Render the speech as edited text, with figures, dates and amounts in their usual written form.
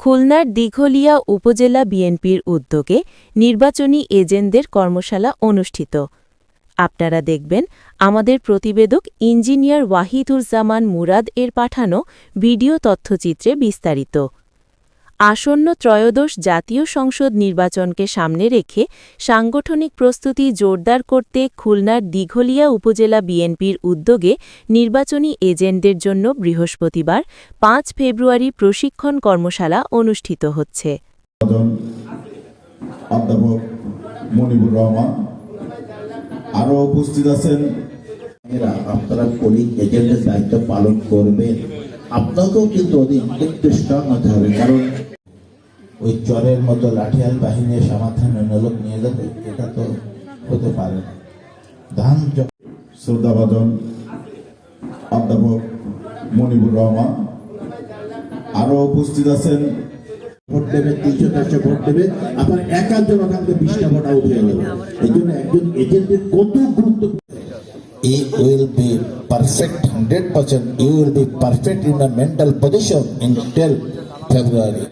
খুলনার দিঘলিয়া উপজেলা বিএনপির উদ্যোগে নির্বাচনী এজেন্টদের কর্মশালা অনুষ্ঠিত। আপনারা দেখবেন আমাদের প্রতিবেদক ইঞ্জিনিয়ার ওয়াহিদুজ্জামান মুরাদ এর পাঠানো ভিডিও তথ্যচিত্রে বিস্তারিত। আসন্ন ত্রয়োদশ জাতীয় সংসদ নির্বাচনকে সামনে রেখে সাংগঠনিক প্রস্তুতি জোরদার করতে খুলনার দিঘলিয়া উপজেলা বিএনপির উদ্যোগে নির্বাচনী এজেন্টদের জন্য বৃহস্পতিবার ৫ ফেব্রুয়ারি প্রশিক্ষণ কর্মশালা অনুষ্ঠিত হচ্ছে। অধ্যাপক মনিবুর রহমান আরো উপস্থিত আছেন। আপনারা পোলিং এজেন্টের দায়িত্ব পালন করবেন, আপনাকেও কিন্তু একটু স্ট্রং হতে হবে, কারণ ওই চরের মতো লাঠিয়াল বাহিনীর সমাধান লোক নিয়ে যাবে, এটা তো হতে পারে না। ধান শ্রদ্ধাভাজন অধ্যাপক মনিবুর রহমান আরো উপস্থিত আছেন। ভোট দেবে ৩০০-৪০০ ভোট দেবে, আপনার একাধিক ওখান থেকে ২০টা ভোট আউট হয়ে যাবে। এই জন্য একজন এজেন্টের কত গুরুত্ব। He will be perfect 100%. You will be perfect in the mental position until February.